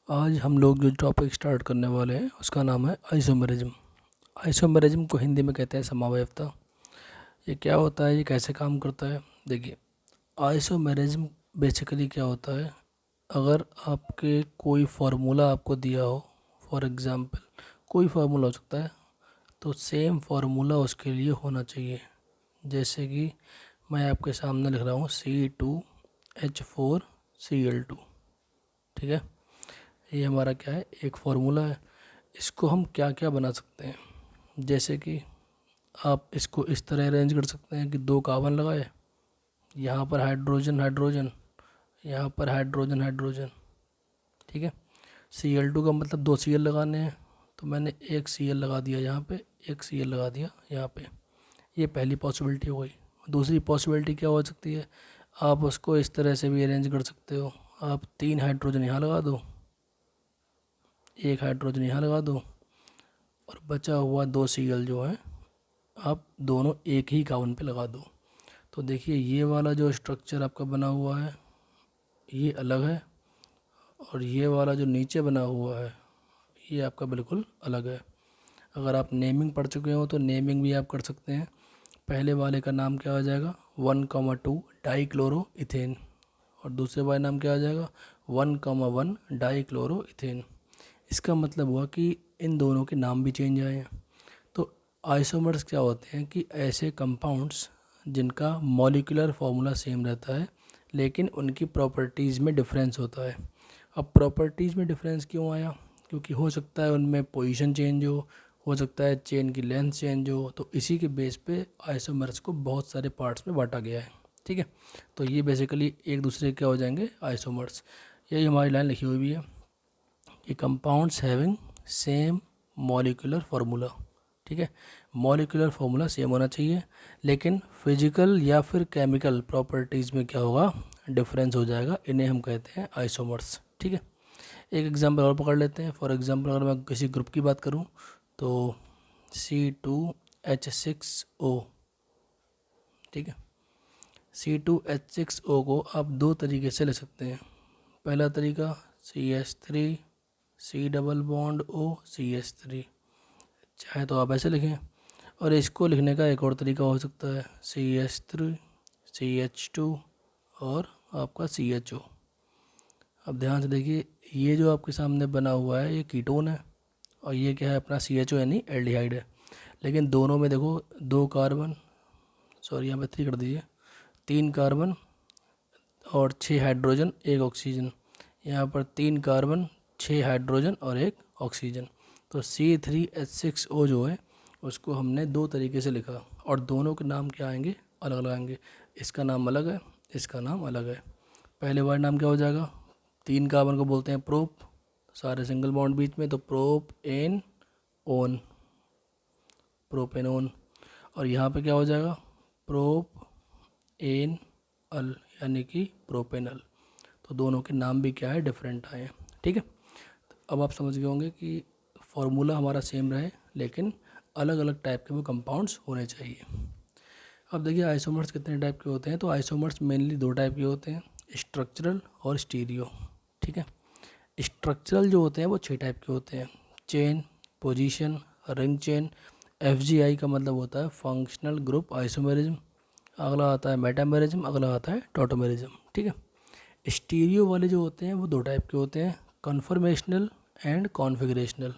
आज हम लोग जो टॉपिक स्टार्ट करने वाले हैं उसका नाम है आइसोमेरिज्म। आइसोमेरिज्म को हिंदी में कहते हैं समवयवता। ये क्या होता है, ये कैसे काम करता है? देखिए, आइसोमेरिज्म बेसिकली क्या होता है, अगर आपके कोई फार्मूला आपको दिया हो, फॉर एग्जांपल कोई फार्मूला हो सकता है, तो सेम फार्मूला उसके लिए होना चाहिए। जैसे कि मैं आपके सामने लिख रहा हूँ C2H4Cl2, ठीक है। ये हमारा क्या है, एक फार्मूला है। इसको हम क्या क्या बना सकते हैं, जैसे कि आप इसको इस तरह अरेंज कर सकते हैं कि दो कार्बन लगाए, यहाँ पर हाइड्रोजन हाइड्रोजन, यहाँ पर हाइड्रोजन हाइड्रोजन, ठीक है। Cl2 का मतलब दो Cl लगाने हैं, तो मैंने एक Cl लगा दिया यहाँ पे, एक Cl लगा दिया यहाँ पे। ये पहली पॉसिबिलिटी हो गई। दूसरी पॉसिबिलिटी क्या हो सकती है, आप उसको इस तरह से भी अरेंज कर सकते हो। आप तीन हाइड्रोजन यहाँ लगा दो, एक हाइड्रोजन यहाँ लगा दो, और बचा हुआ दो Cl जो है आप दोनों एक ही कार्बन पे लगा दो। तो देखिए, ये वाला जो स्ट्रक्चर आपका बना हुआ है ये अलग है, और ये वाला जो नीचे बना हुआ है ये आपका बिल्कुल अलग है। अगर आप नेमिंग पढ़ चुके हो तो नेमिंग भी आप कर सकते हैं। पहले वाले का नाम क्या हो जाएगा, 1,2 डाईक्लोरो इथेन, और दूसरे वाले नाम क्या आ जाएगा, 1,1 डाईक्लोरो इथेन। इसका मतलब हुआ कि इन दोनों के नाम भी चेंज आए हैं। तो आइसोमर्स क्या होते हैं कि ऐसे कंपाउंड्स जिनका मॉलिक्यूलर फार्मूला सेम रहता है लेकिन उनकी प्रॉपर्टीज़ में डिफरेंस होता है। अब प्रॉपर्टीज़ में डिफरेंस क्यों आया, क्योंकि हो सकता है उनमें पोजीशन चेंज हो सकता है चेन की लेंथ चेंज हो, तो इसी के बेस पे आइसोमर्स को बहुत सारे पार्ट्स में बांटा गया है, ठीक है। तो ये बेसिकली एक दूसरे के क्या हो जाएंगे, आइसोमर्स। यही हमारी लाइन लिखी हुई भी है कि compounds having same molecular formula, ठीक है। मॉलिक्यूलर फार्मूला सेम होना चाहिए, लेकिन फिजिकल या फिर केमिकल प्रॉपर्टीज़ में क्या होगा, डिफरेंस हो जाएगा। इन्हें हम कहते हैं आइसोमर्स, ठीक है। एक एग्जांपल और पकड़ लेते हैं। फॉर एग्जांपल अगर मैं किसी ग्रुप की बात करूं तो C2H6O, ठीक है। C2H6O को आप दो तरीके से ले सकते हैं। पहला तरीका CH3 C double bond O CH3, चाहे तो आप ऐसे लिखें, और इसको लिखने का एक और तरीका हो सकता है CH3 CH2 और आपका CHO। अब ध्यान से देखिए, ये जो आपके सामने बना हुआ है ये कीटोन है, और ये क्या है अपना CHO यानी एल्डिहाइड है। लेकिन दोनों में देखो दो कार्बन, सॉरी यहाँ पे 3 कर दीजिए, 3 कार्बन और 6 हाइड्रोजन एक ऑक्सीजन। यहाँ पर 3 कार्बन 6 हाइड्रोजन और एक ऑक्सीजन। तो C3H6O जो है उसको हमने दो तरीके से लिखा, और दोनों के नाम क्या आएंगे, अलग अलग आएंगे। इसका नाम अलग है, इसका नाम अलग है। पहले वाला नाम क्या हो जाएगा, 3 कार्बन को बोलते हैं प्रोप, सारे सिंगल बॉन्ड बीच में, तो प्रोप एन ओन, प्रोपेनोन। और यहाँ पे क्या हो जाएगा, प्रोप एन अल यानी कि प्रोपेनल। तो दोनों के नाम भी क्या है, डिफरेंट आए हैं, ठीक है। तो अब आप समझ गए होंगे कि फार्मूला हमारा सेम रहे लेकिन अलग अलग टाइप के वो कंपाउंड्स होने चाहिए। अब देखिए आइसोमर्स कितने टाइप के होते हैं, तो आइसोमर्स मेनली दो टाइप के होते हैं, स्ट्रक्चरल और स्टीरियो, ठीक है। स्ट्रक्चरल जो होते हैं वो 6 टाइप के होते हैं, chain, position, ring chain. FGI का मतलब होता है फंक्शनल ग्रुप आइसोमेरिज्म, अगला आता है मेटामेरिज्म, अगला आता है टॉटोमेरिज्म, ठीक है। स्टीरियो वाले जो होते हैं वो दो टाइप के होते हैं, कन्फर्मेशनल एंड कॉन्फ़िगरेशनल।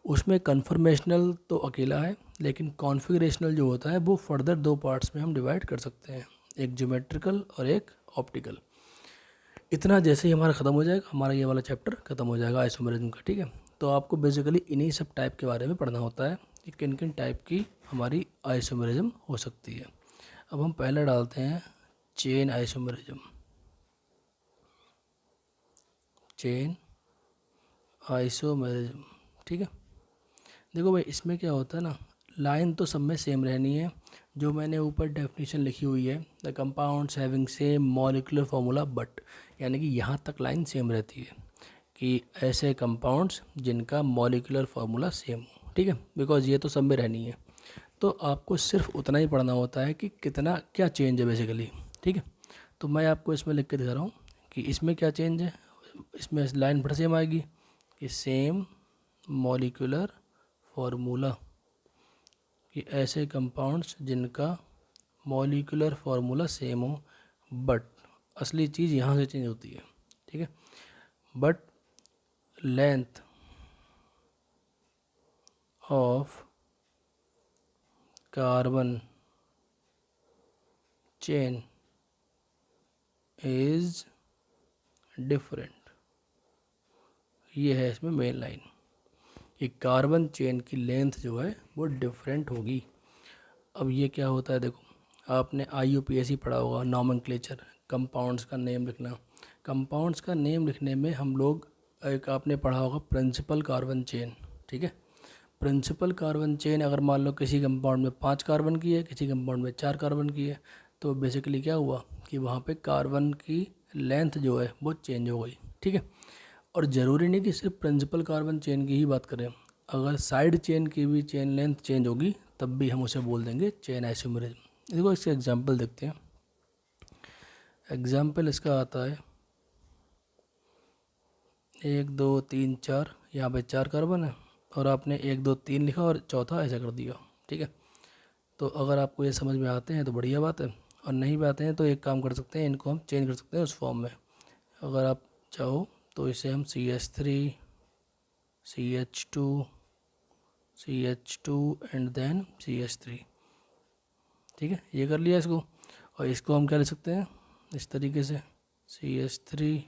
उसमें कन्फर्मेशनल तो अकेला है, लेकिन कॉन्फ़िगरेशनल जो होता है वो फर्दर दो पार्ट्स में हम डिवाइड कर सकते हैं, एक ज्योमेट्रिकल और एक ऑप्टिकल। इतना जैसे ही हमारा ख़त्म हो जाएगा, हमारा ये वाला चैप्टर ख़त्म हो जाएगा आइसोमेरिज्म का, ठीक है। तो आपको बेसिकली इन्हीं सब टाइप के बारे में पढ़ना होता है कि किन किन टाइप की हमारी आइसोमेरिज्म हो सकती है। अब हम पहले डालते हैं चेन आइसोमेरिज्म, चेन आइसोमेरिज्म, ठीक है। देखो भाई, इसमें क्या होता है ना, लाइन तो सब में सेम रहनी है। जो मैंने ऊपर डेफिनेशन लिखी हुई है, the compounds having same molecular formula but, यानी कि यहाँ तक लाइन सेम रहती है कि ऐसे कंपाउंड्स जिनका मॉलिक्यूलर फार्मूला सेम हो, ठीक है। बिकॉज ये तो सब में रहनी है, तो आपको सिर्फ उतना ही पढ़ना होता है कि कितना क्या चेंज है बेसिकली, ठीक है। तो मैं आपको इसमें लिख के दिखा रहा हूँ कि इसमें क्या चेंज है। इसमें लाइन फिर सेम आएगी कि सेम मॉलिक्यूलर फार्मूला, कि ऐसे कंपाउंड्स जिनका मॉलिक्यूलर फार्मूला सेम हो, बट असली चीज़ यहाँ से चेंज होती है, ठीक है। But length of carbon chain is different. ये है इसमें मेन लाइन, कि कार्बन चेन की लेंथ जो है वो डिफरेंट होगी। अब ये क्या होता है, देखो आपने IUPAC पढ़ा होगा, नॉमेनक्लेचर, कंपाउंड्स का नेम लिखना। कंपाउंड्स का नेम लिखने में हम लोग एक आपने पढ़ा होगा प्रिंसिपल कार्बन चेन, ठीक है। प्रिंसिपल कार्बन चेन अगर मान लो किसी कंपाउंड में 5 कार्बन की है, किसी कंपाउंड में 4 कार्बन की है, तो बेसिकली क्या हुआ कि वहाँ पे कार्बन की लेंथ जो है वो चेंज हो गई, ठीक है। और ज़रूरी नहीं कि सिर्फ प्रिंसिपल कार्बन चेन की ही बात करें, अगर साइड चेन की भी चेन लेंथ चेंज होगी तब भी हम उसे बोल देंगे चेन आइसोमेरिज्म। देखो इसका एग्जांपल देखते हैं। एग्जांपल इसका आता है 1 2 3 4, यहाँ पे 4 कार्बन है और आपने 1 2 3 लिखा और चौथा ऐसा कर दिया, ठीक है। तो अगर आपको ये समझ में आते हैं तो बढ़िया बात है, और नहीं भी आते हैं तो एक काम कर सकते हैं, इनको हम चेंज कर सकते हैं उस फॉर्म में। अगर आप चाहो तो इसे हम CH3 CH2 CH2 and then CH3, ठीक है। ये कर लिया इसको, और इसको हम क्या लिख सकते हैं इस तरीके से, CH3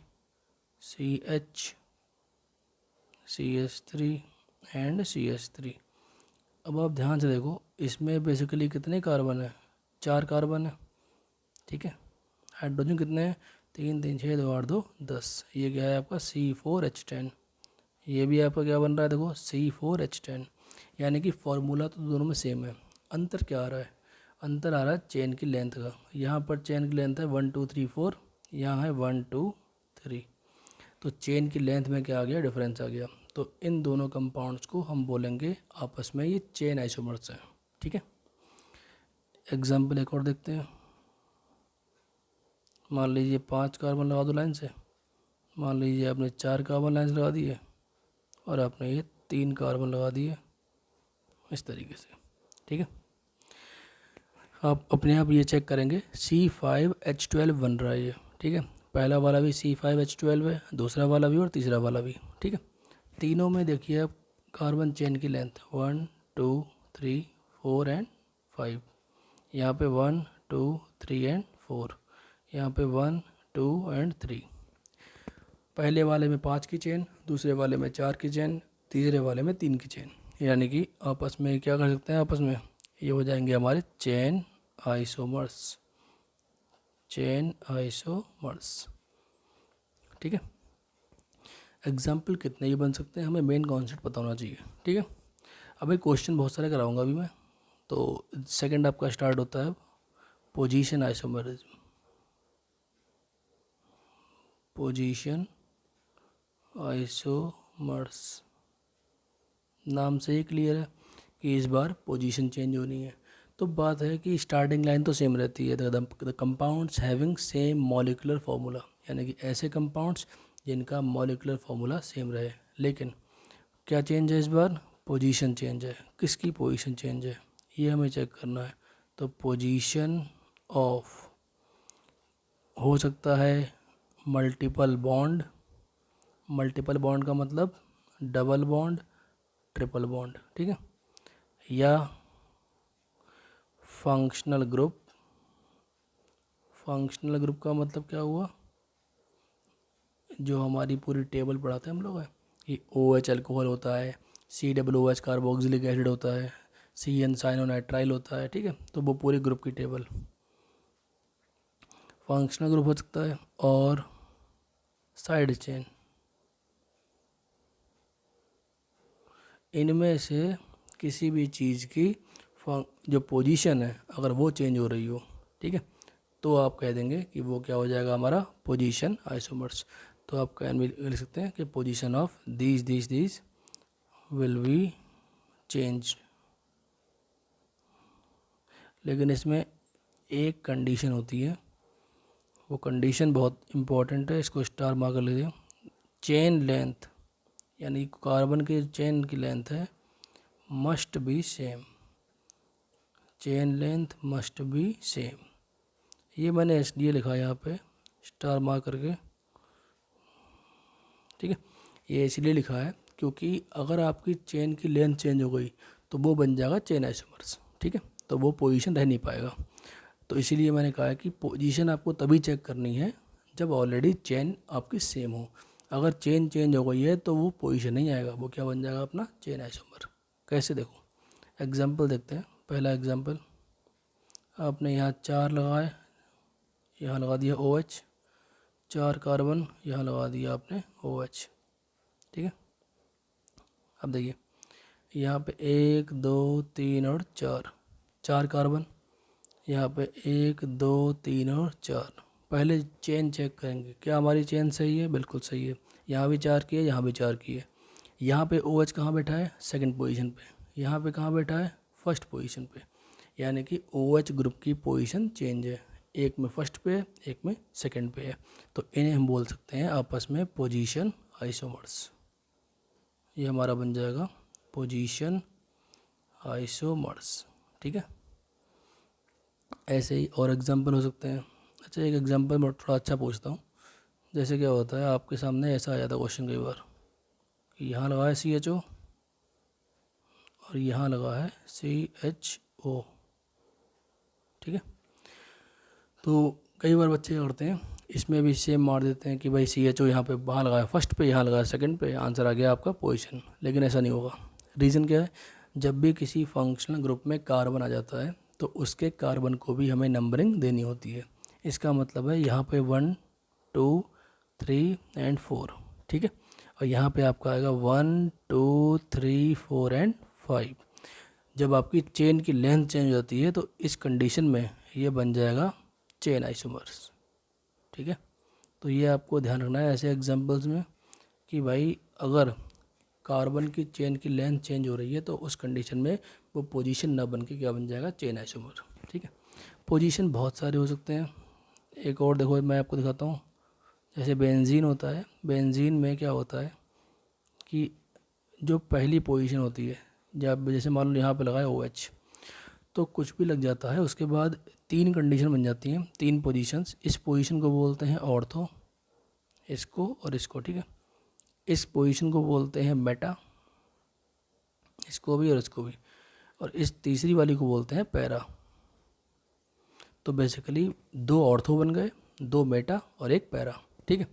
CH CH3 and CH3। अब आप ध्यान से देखो, इसमें बेसिकली कितने कार्बन है, 4 कार्बन है, ठीक है। हाइड्रोजन कितने हैं, 3 3 6 2 8 2 10। ये क्या है आपका C4H10। ये भी आपका क्या बन रहा है, देखो C4H10। यानी कि फॉर्मूला तो दोनों में सेम है, अंतर क्या आ रहा है, अंतर आ रहा है चेन की लेंथ का। यहाँ पर चेन की लेंथ है 1 2 3 4, यहाँ है 1 2 3, तो चेन की लेंथ में क्या आ गया, डिफरेंस आ गया। तो इन दोनों कंपाउंड्स को हम बोलेंगे आपस में ये चेन आइसोमर्स हैं, ठीक है। एग्जाम्पल एक और देखते हैं। मान लीजिए 5 कार्बन लगा दो लाइन से, मान लीजिए आपने 4 कार्बन लाइन से लगा दिए और आपने ये 3 कार्बन लगा दिए इस तरीके से, ठीक है। आप अपने आप ये चेक करेंगे C5H12 बन रहा है ये, ठीक है। पहला वाला भी C5H12 है, दूसरा वाला भी और तीसरा वाला भी, ठीक है। तीनों में देखिए आप कार्बन चेन की लेंथ 1 2 3 4 एंड 5, यहाँ पे 1 2 3 एंड 4, यहाँ पे 1 2 एंड 3। पहले वाले में 5 की चेन, दूसरे वाले में 4 की चेन, तीसरे वाले में 3 की चेन। यानी कि आपस में क्या कर सकते हैं, आपस में ये हो जाएंगे हमारे चेन आइसोमर्स, चेन आइसोमर्स, ठीक है। एग्जाम्पल कितने ही बन सकते हैं, हमें मेन कॉन्सेप्ट पता होना चाहिए, ठीक है। अभी क्वेश्चन बहुत सारे कराऊंगा अभी मैं। तो सेकंड आपका स्टार्ट होता है पोजीशन आइसोमरिज्म। पोजीशन आइसोमर्स, नाम से ही क्लियर है कि इस बार पोजीशन चेंज होनी है। तो बात है कि स्टार्टिंग लाइन तो सेम रहती है, the compounds having same molecular formula, यानी कि ऐसे कंपाउंड्स जिनका मॉलिक्यूलर फार्मूला सेम रहे। लेकिन क्या चेंज है इस बार, पोजीशन चेंज है। किसकी पोजीशन चेंज है ये हमें चेक करना है। तो पोजीशन ऑफ, हो सकता है मल्टीपल बॉन्ड, मल्टीपल बॉन्ड का मतलब डबल बॉन्ड, ट्रिपल बॉन्ड, ठीक है, या फंक्शनल ग्रुप। फंक्शनल ग्रुप का मतलब क्या हुआ, जो हमारी पूरी टेबल पढ़ाते हैं हम लोग है कि OH अल्कोहल होता है, COOH कार्बोक्सिलिक एसिड होता है, CN साइनोनाइट्राइल होता है, ठीक है। तो वो पूरी ग्रुप की टेबल फंक्शनल ग्रुप हो सकता है। और साइड चेन, इनमें से किसी भी चीज़ की जो पोजीशन है अगर वो चेंज हो रही हो, ठीक है, तो आप कह देंगे कि वो क्या हो जाएगा हमारा पोजीशन आइसोमर्स। तो आप कह लिख सकते हैं कि position of these will be change. लेकिन इसमें एक कंडीशन होती है, वो कंडीशन बहुत इम्पोर्टेंट है, इसको स्टार मार्कर लीजिए। चेन लेंथ यानी कार्बन के चेन की लेंथ है must be same, chain length must be same. ये मैंने इसलिए लिखा है यहाँ पे स्टार मार्क करके, ठीक है। ये इसलिए लिखा है क्योंकि अगर आपकी चेन की लेंथ चेंज हो गई तो वो बन जाएगा चेन आइसोमर्स, ठीक है, तो वो पोजीशन रह नहीं पाएगा। तो इसीलिए मैंने कहा है कि पोजीशन आपको तभी चेक करनी है जब ऑलरेडी चेन आपकी सेम हो। अगर चेन चेंज हो गई है तो वो पोजीशन नहीं आएगा, वो क्या बन जाएगा अपना चेन आइसोमर। कैसे देखो, एग्जांपल देखते हैं। पहला एग्जांपल, आपने यहाँ 4 लगाए, यहाँ लगा दिया OH, 4 कार्बन यहाँ लगा दिया आपने OH, ठीक है। अब देखिए यहाँ पे 1 2 3 और 4 कार्बन, यहाँ पे 1 2 3 और 4। पहले चेन चेक करेंगे, क्या हमारी चेन सही है? बिल्कुल सही है। यहाँ भी 4 की है, यहाँ भी 4 की है। यहाँ पे OH कहाँ बैठा है? सेकंड पोजीशन पे। यहाँ पे कहाँ बैठा है? फर्स्ट पोजीशन पे। यानी कि OH ग्रुप की पोजीशन चेंज है, एक में फर्स्ट पे एक में सेकंड पे है। तो इन्हें हम बोल सकते हैं आपस में पोजीशन आइसोमर्स। ये हमारा बन जाएगा पोजीशन आइसोमर्स, ठीक है। ऐसे ही और एग्जांपल हो सकते हैं। अच्छा, एक एग्जांपल मैं थोड़ा अच्छा पूछता हूँ। जैसे क्या होता है, आपके सामने ऐसा आ जाता है क्वेश्चन कई बार कि यहाँ लगा है CHO और यहाँ लगा है CHO, ठीक है। तो कई बार बच्चे क्या करते हैं, इसमें भी सेम मार देते हैं कि भाई CHO यहाँ पे वहाँ लगाया फर्स्ट पे, यहाँ लगाया सेकंड पे, आंसर आ गया आपका पोजीशन। लेकिन ऐसा नहीं होगा। रीज़न क्या है? जब भी किसी फंक्शनल ग्रुप में कार्बन आ जाता है तो उसके कार्बन को भी हमें नंबरिंग देनी होती है। इसका मतलब है यहाँ पे 1 2 3 एंड 4, ठीक है। और यहाँ पे आपका आएगा 1 2 3 4 एंड 5। जब आपकी चेन की लेंथ चेंज हो जाती है तो इस कंडीशन में ये बन जाएगा चेन आइसोमर्स, ठीक है। तो ये आपको ध्यान रखना है ऐसे एग्जांपल्स में कि भाई अगर कार्बन की चेन की लेंथ चेंज हो रही है तो उस कंडीशन में वो पोजीशन ना बन के क्या बन जाएगा? चेन आइसोमर, ठीक है। पोजीशन बहुत सारे हो सकते हैं। एक और देखो, मैं आपको दिखाता हूँ। जैसे बेंजीन होता है, बेंजीन में क्या होता है कि जो पहली पोजीशन होती है, जब जैसे मान लो यहाँ पे लगाए OH, तो कुछ भी लग जाता है उसके बाद 3 कंडीशन बन जाती हैं, 3 पोजीशंस। इस पोजीशन को बोलते हैं ऑर्थो, इसको और इसको, ठीक है। इस पोजीशन को बोलते हैं मेटा, इसको भी और इसको भी। और इस तीसरी वाली को बोलते हैं पैरा। तो बेसिकली 2 ऑर्थो बन गए, 2 मेटा और 1 पैरा, ठीक है।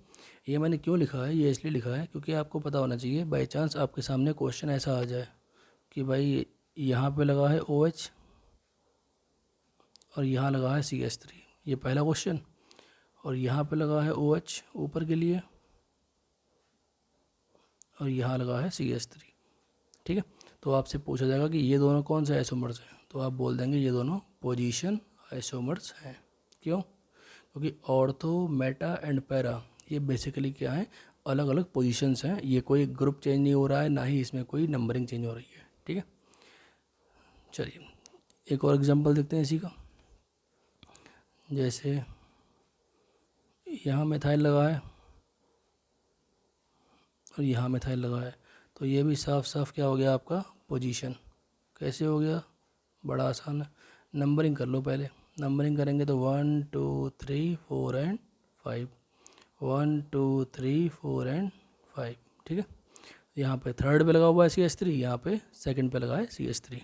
ये मैंने क्यों लिखा है? ये इसलिए लिखा है क्योंकि आपको पता होना चाहिए, बाई चांस आपके सामने क्वेश्चन ऐसा आ जाए कि भाई यहाँ पे लगा है OH और यहाँ लगा है CH3, ये पहला क्वेश्चन। और यहाँ पे लगा है OH ऊपर के लिए और यहाँ लगा है CH3, ठीक है। तो आपसे पूछा जाएगा कि ये दोनों कौन से आइसोमर्स हैं, तो आप बोल देंगे ये दोनों पोजीशन आइसोमर्स हैं। क्यों? क्योंकि ऑर्थो, मेटा एंड पैरा ये बेसिकली क्या है? अलग अलग पोजीशंस हैं। ये कोई ग्रुप चेंज नहीं हो रहा है, ना ही इसमें कोई नंबरिंग चेंज हो रही है, ठीक है। चलिए एक और एग्जांपल देखते हैं इसी का। जैसे यहाँ मिथाइल लगा है और यहाँ मिथाइल लगा है, तो ये भी साफ साफ क्या हो गया आपका? पोजीशन। कैसे हो गया? बड़ा आसान है। नंबरिंग कर लो पहले। नंबरिंग करेंगे तो 1 2 3 4 एंड 5, 1 2 3 4 एंड 5, ठीक है। यहाँ पे थर्ड पे लगा हुआ है CH3, यहाँ पे सेकंड पे लगा है CH3।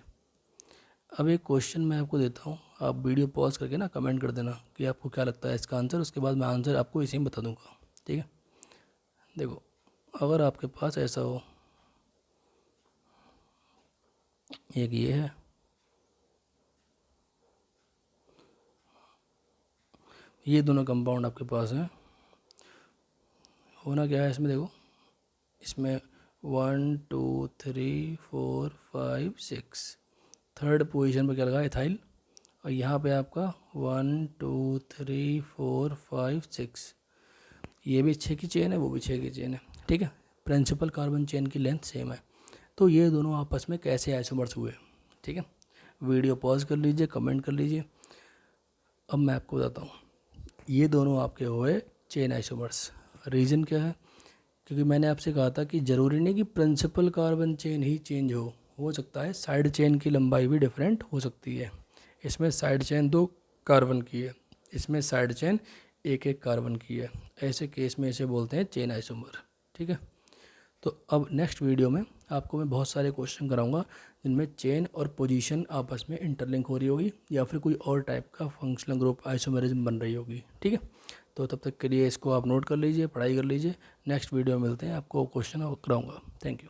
अब एक क्वेश्चन मैं आपको देता हूँ, आप वीडियो पॉज करके ना कमेंट कर देना कि आपको क्या लगता है इसका आंसर। उसके बाद मैं आंसर आपको इसी में बता दूँगा, ठीक है। देखो, अगर आपके पास ऐसा हो, एक ये है, ये दोनों कंपाउंड आपके पास हैं। होना क्या है इसमें? देखो, इसमें 1 2 3 4 5 6, थर्ड पोजीशन पे क्या लगा? इथाइल। और यहाँ पे आपका 1 2 3 4 5 6, ये भी 6 की चेन है, वो भी 6 की चेन है, ठीक है। प्रिंसिपल कार्बन चेन की लेंथ सेम है। तो ये दोनों आपस में कैसे आइसोमर्स हुए, ठीक है। वीडियो पॉज कर लीजिए, कमेंट कर लीजिए। अब मैं आपको बताता हूँ, ये दोनों आपके हुए चेन आइसोमर्स। रीज़न क्या है? क्योंकि मैंने आपसे कहा था कि ज़रूरी नहीं कि प्रिंसिपल कार्बन चेन ही चेंज हो सकता है साइड चेन की लंबाई भी डिफरेंट हो सकती है। इसमें साइड चेन 2 कार्बन की है, इसमें साइड चेन 1 कार्बन की है। ऐसे केस में इसे बोलते हैं चेन आइसोमर। ठीक है, तो अब नेक्स्ट वीडियो में आपको मैं बहुत सारे क्वेश्चन कराऊंगा जिनमें चेन और पोजीशन आपस में इंटरलिंक हो रही होगी या फिर कोई और टाइप का फंक्शनल ग्रुप आइसोमेरिज्म बन रही होगी। ठीक है, तो तब तक के लिए इसको आप नोट कर लीजिए, पढ़ाई कर लीजिए। नेक्स्ट वीडियो में मिलते हैं, आपको क्वेश्चन कराऊंगा। Thank you.